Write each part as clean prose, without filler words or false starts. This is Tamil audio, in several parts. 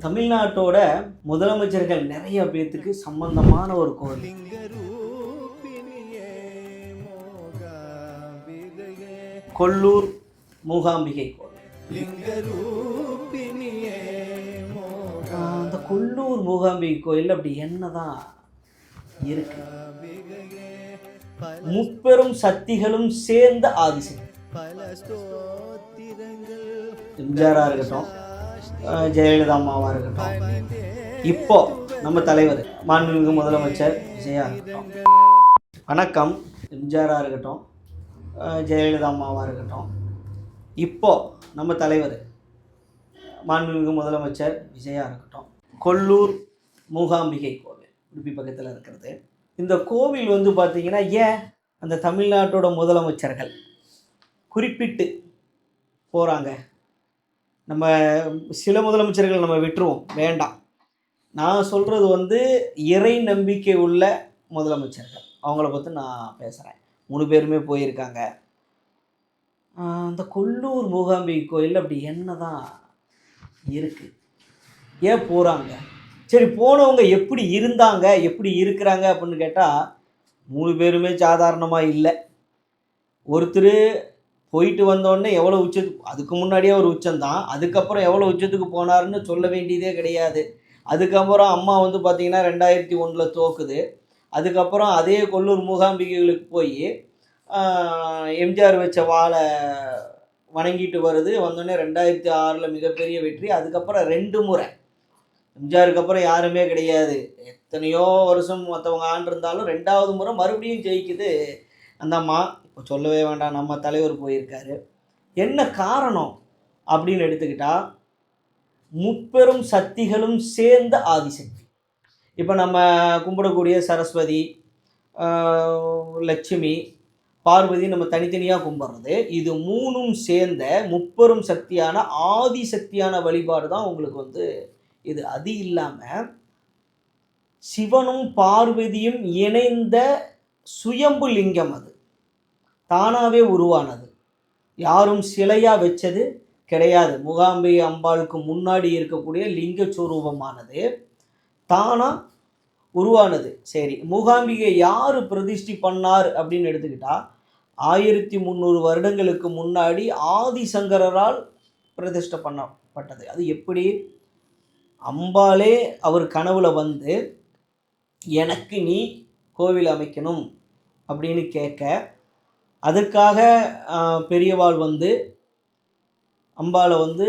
தமிழ்நாட்டோட முதலமைச்சர்கள் நிறைய பேத்துக்கு சம்பந்தமான ஒரு கோவில். கொல்லூர் மூகாம்பிகை கோவில். அந்த கொல்லூர் மூகாம்பிகை கோயில் அப்படி என்னதான் இருக்கு? முப்பெரும் சக்திகளும் சேர்ந்த ஆதிசக்தி. எம்ஜிஆரா இருக்கட்டும், ஜெயலலிதா அம்மாவாக இருக்கட்டும், இப்போ நம்ம தலைவர் மாண்புமிகு முதலமைச்சர் விஜயா இருக்கட்டும், வணக்கம் எம்ஜிஆராக இருக்கட்டும், ஜெயலலிதா அம்மாவாக இருக்கட்டும், இப்போ நம்ம தலைவர் மாண்புமிகு முதலமைச்சர் விஜயா இருக்கட்டும், கொல்லூர் மூகாம்பிகை கோவில் உடுப்பி பக்கத்தில் இருக்கிறது. இந்த கோவில் வந்து பார்த்திங்கன்னா, ஏன் அந்த தமிழ்நாட்டோட முதலமைச்சர்கள் குறிப்பிட்டு போகிறாங்க? நம்ம சில முதலமைச்சர்கள் நம்ம விட்டுருவோம், வேண்டாம். நான் சொல்கிறது வந்து இறை நம்பிக்கை உள்ள முதலமைச்சர்கள், அவங்கள பற்றி நான் பேசுகிறேன். 3 பேருமே போயிருக்காங்க. அந்த கொல்லூர் மூகாம்பிகை கோயில் அப்படி என்ன தான் இருக்குது? ஏன் போகிறாங்க? சரி, போனவங்க எப்படி இருந்தாங்க, எப்படி இருக்கிறாங்க அப்படின்னு கேட்டால் 3 பேருமே சாதாரணமாக இல்லை. ஒருத்தர் போயிட்டு வந்தோடனே எவ்வளோ உச்சத்துக்கு, அதுக்கு முன்னாடியே ஒரு உச்சம்தான், அதுக்கப்புறம் எவ்வளோ உச்சத்துக்கு போனாருன்னு சொல்ல வேண்டியதே கிடையாது. அதுக்கப்புறம் அம்மா வந்து பார்த்திங்கன்னா 2001 தோக்குது. அதுக்கப்புறம் அதே கொல்லூர் மூகாம்பிகைகளுக்கு போய் எம்ஜிஆர் வச்ச வாழை வணங்கிட்டு வருது. வந்தோடனே 2006 மிகப்பெரிய வெற்றி. அதுக்கப்புறம் 2 முறை எம்ஜிஆருக்கு அப்புறம் யாருமே கிடையாது. எத்தனையோ வருஷம் மற்றவங்க ஆண்டிருந்தாலும் 2வது முறை மறுபடியும் ஜெயிக்குது அந்த அம்மா. இப்போ சொல்லவே வேண்டாம், நம்ம தலைவர் போயிருக்காரு. என்ன காரணம் அப்படின்னு எடுத்துக்கிட்டால், முப்பெரும் சக்திகளும் சேர்ந்த ஆதிசக்தி. இப்போ நம்ம கும்பிடக்கூடிய சரஸ்வதி, லட்சுமி, பார்வதி நம்ம தனித்தனியாக கும்பிட்றது, இது 3ம் சேர்ந்த முப்பெரும் சக்தியான ஆதிசக்தியான வழிபாடு தான் உங்களுக்கு வந்து இது. அது இல்லாமல் சிவனும் பார்வதியும் இணைந்த சுயம்பு லிங்கம், அது தானாகவே உருவானது, யாரும் சிலையாக வச்சது கிடையாது. மூகாம்பிகை அம்பாளுக்கு முன்னாடி இருக்கக்கூடிய லிங்க சுரூபமானது தானாக உருவானது. சரி, மூகாம்பிகை யார் பிரதிஷ்டி பண்ணார் அப்படின்னு எடுத்துக்கிட்டால், 1300 வருடங்களுக்கு முன்னாடி ஆதிசங்கரால் பிரதிஷ்டை பண்ணப்பட்டது. அது எப்படி? அம்பாளே அவர் கனவுல வந்து எனக்கு நீ கோவில் அமைக்கணும் அப்படின்னு கேட்க, அதற்காக பெரியவாள் வந்து அம்பாளை வந்து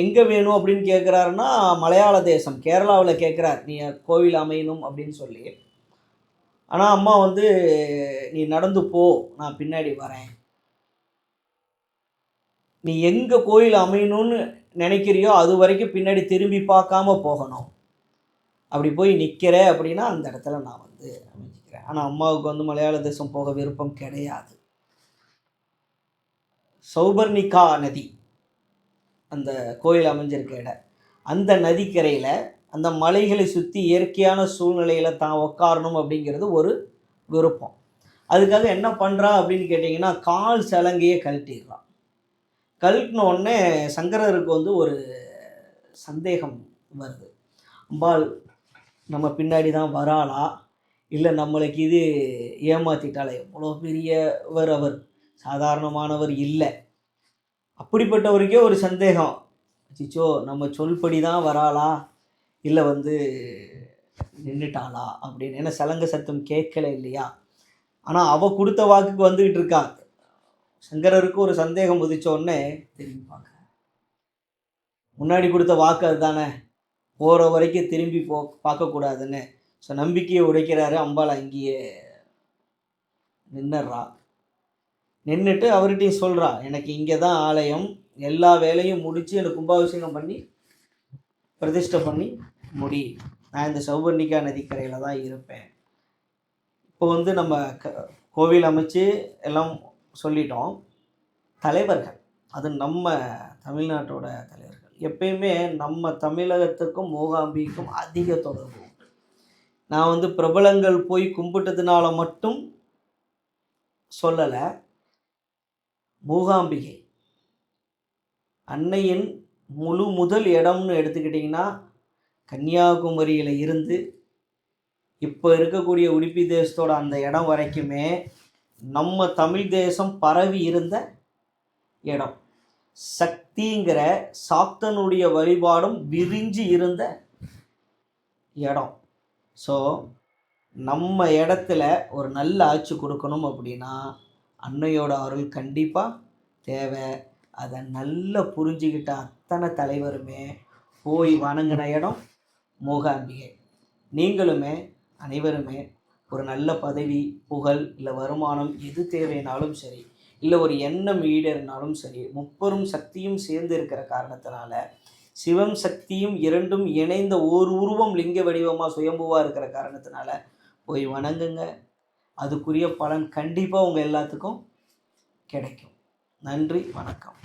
எங்கே வேணும் அப்படின்னு கேட்குறாருன்னா, மலையாள தேசம் கேரளாவில் கேட்குறார், நீ கோவில் அமையணும் அப்படின்னு சொல்லி. ஆனால் அம்மா வந்து நீ நடந்து போ, நான் பின்னாடி வரேன், நீ எங்கே கோயில் அமையணும்னு நினைக்கிறியோ அது வரைக்கும் பின்னாடி திரும்பி பார்க்காம போகணும், அப்படி போய் நிற்கிற அப்படின்னா அந்த இடத்துல நான் வந்து அமைஞ்சிக்கிறேன். ஆனால் அம்மாவுக்கு வந்து மலையாள தேசம் போக விருப்பம் கிடையாது. சௌபர்ணிகா நதி அந்த கோயில் அமைஞ்சிருக்க இடம், அந்த நதிக்கரையில் அந்த மலைகளை சுற்றி இயற்கையான சூழ்நிலையில் தான் உட்காரணும் அப்படிங்கிறது ஒரு விருப்பம். அதுக்காக என்ன பண்ணுறா அப்படின்னு கேட்டிங்கன்னா, கால் சலங்கையை கழட்டிடுறான். கழட்டின உடனே சங்கரருக்கு வந்து ஒரு சந்தேகம் வருது, அம்பாள் நம்ம பின்னாடி தான் வராளா, இல்லை நம்மளுக்கு இது ஏமாற்றிட்டாலே, எவ்வளோ பெரியவர் அவர், சாதாரணமானவர் இல்லை. அப்படிப்பட்டவருக்கே ஒரு சந்தேகம், சிச்சோ நம்ம சொல்படி தான் வராளா இல்லை வந்து நின்றுட்டாளா அப்படின்னு. ஏன்னா சலங்க சத்தம் கேட்கல இல்லையா. ஆனால் அவள் கொடுத்த வாக்குக்கு வந்துக்கிட்டு இருக்கா. சங்கரருக்கு ஒரு சந்தேகம் உதிச்சோடனே திரும்பி பார்க்க, முன்னாடி கொடுத்த வாக்கு அதுதானே, போகிற வரைக்கும் திரும்பி பார்க்கக்கூடாதுன்னு. ஸோ நம்பிக்கையை உடைக்கிறாரு. அம்பாள் அங்கேயே நின்னுறா. நின்றுட்டு அவர்கிட்டையும் சொல்கிறா, எனக்கு இங்கே தான் ஆலயம், எல்லா வேலையும் முடித்து எனக்கு கும்பாபிஷேகம் பண்ணி பிரதிஷ்டை பண்ணி முடி, நான் இந்த சௌபர்ணிகா நதிக்கரையில் தான் இருப்பேன். இப்போ வந்து நம்ம கோவில் அமைச்சு எல்லாம் சொல்லிட்டோம். தலைவர்கள், அது நம்ம தமிழ்நாட்டோட தலைவர்கள், எப்பயுமே நம்ம தமிழகத்துக்கும் மூகாம்பிக்கும் அதிக தொடர்பு உண்டு. நான் வந்து பிரபலங்கள் போய் கும்பிட்டதுனால மட்டும் சொல்லலை. மூகாம்பிகை அன்னையின் முதல் இடம்னு எடுத்துக்கிட்டிங்கன்னா கன்னியாகுமரியில் இருந்து இப்போ இருக்கக்கூடிய உடுப்பி தேசத்தோட அந்த இடம் வரைக்குமே நம்ம தமிழ் தேசம் பரவி இருந்த இடம். சக்திங்கிற சாத்தனுடைய வழிபாடும் விரிஞ்சு இருந்த இடம். ஸோ நம்ம இடத்துல ஒரு நல்ல ஆட்சி கொடுக்கணும் அப்படின்னா அன்னையோட அருள் கண்டிப்பாக தேவை. அதை நல்லா புரிஞ்சுக்கிட்ட அத்தனை தலைவருமே போய் வணங்கின இடம் மூகாம்பிகை. நீங்களுமே அனைவருமே ஒரு நல்ல பதவி, புகழ், இல்லை வருமானம் எது தேவைனாலும் சரி, இல்லை ஒரு எண்ணம் ஈடேறினாலும் சரி, முப்பெரும் சக்தியும் சேர்ந்து இருக்கிற காரணத்தினால சிவம் சக்தியும் இரண்டும் இணைந்த ஒரு உருவம் லிங்க வடிவமாக சுயம்புவாக இருக்கிற காரணத்தினால போய் வணங்குங்க. அதுக்குரிய பலன் கண்டிப்பாக உங்கள் எல்லாத்துக்கும் கிடைக்கும். நன்றி, வணக்கம்.